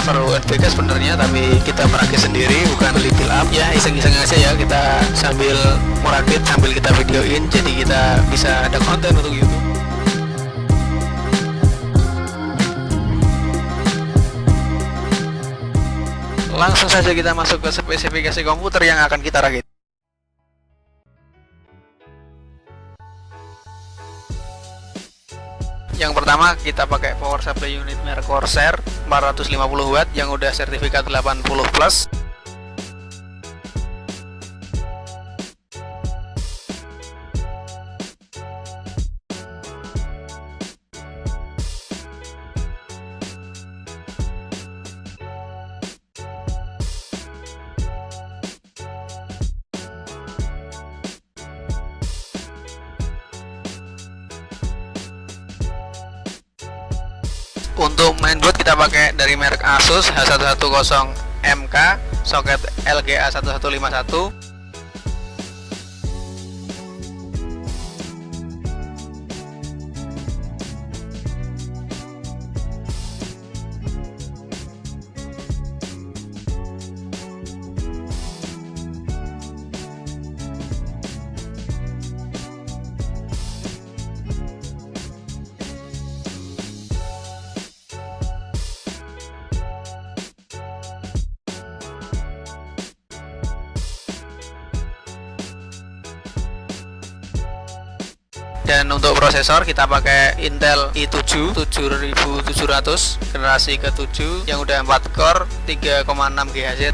perlu NVK sebenarnya, tapi kita merakit sendiri, bukan beli build up ya, iseng-iseng aja ya, kita sambil merakit sambil kita videoin, jadi kita bisa ada konten untuk YouTube. Langsung saja kita masuk ke spesifikasi komputer yang akan kita rakit. Yang pertama kita pakai power supply unit merek Corsair 450 watt yang udah sertifikat 80 plus. Untuk mainboard kita pakai dari merek Asus H110MK, soket LGA 1151. Dan untuk prosesor kita pakai Intel i7 7700 generasi ke-7 yang udah 4 core 3,6 GHz.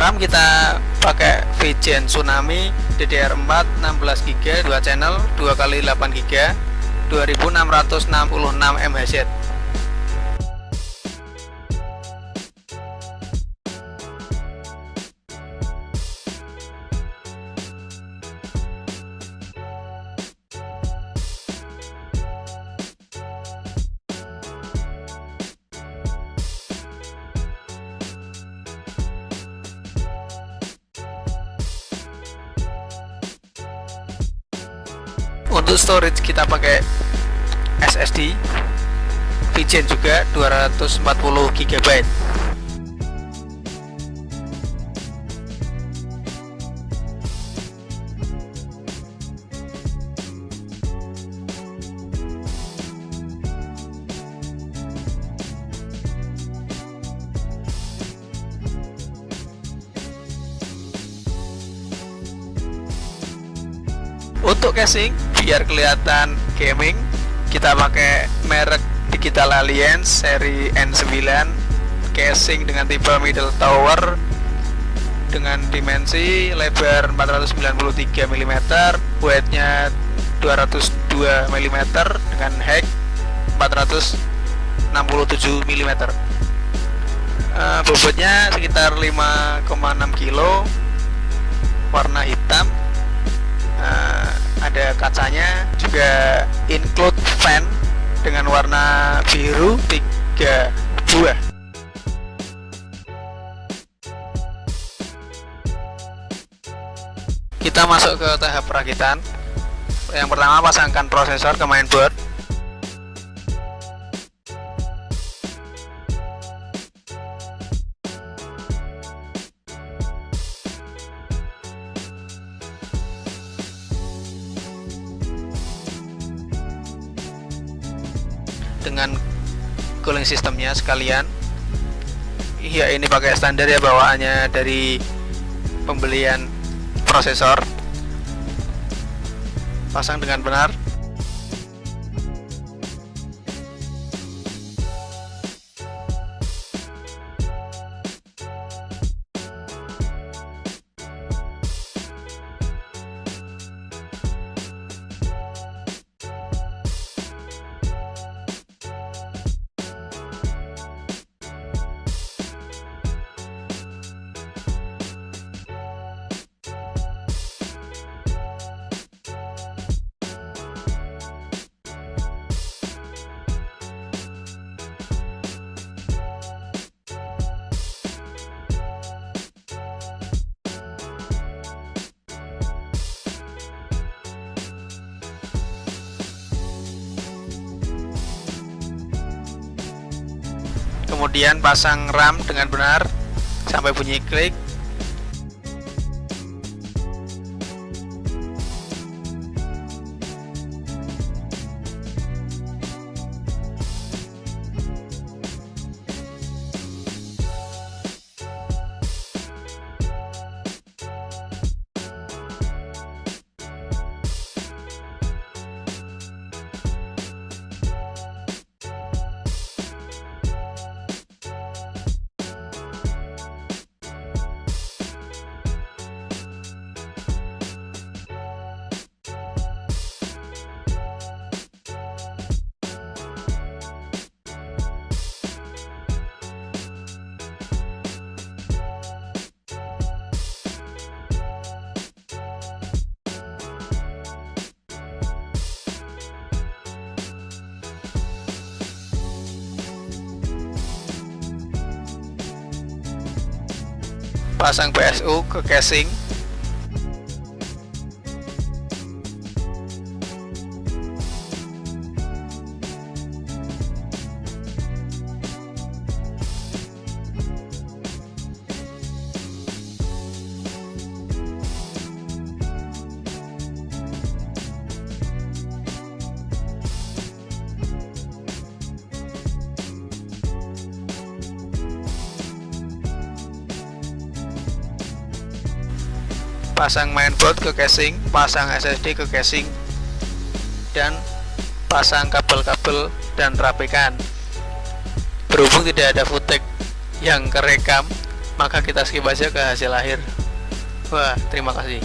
RAM kita pakai VGen Tsunami DDR4 16GB 2 channel 2x8GB 2666 MHz. Untuk storage kita pakai SSD VGen juga 240 GB. Untuk casing biar kelihatan gaming kita pakai merek Digital Alliance seri N9, casing dengan tipe middle tower dengan dimensi lebar 493 mm, weightnya 202 mm dengan height 467 mm. Bobotnya sekitar 5,6 kilo, warna hitam. Ada kacanya, juga include fan dengan warna biru 3 buah. Kita masuk ke tahap perakitan. Yang pertama pasangkan prosesor ke mainboard. Dengan cooling sistemnya sekalian. Ya ini pakai standar ya, bawaannya dari pembelian prosesor. Pasang dengan benar. Kemudian pasang RAM dengan benar sampai bunyi klik. Pasang PSU ke casing. Pasang mainboard ke casing, pasang SSD ke casing, dan pasang kabel-kabel dan rapikan. Berhubung tidak ada footage yang kerekam, maka kita skip aja ke hasil akhir. Wah, terima kasih.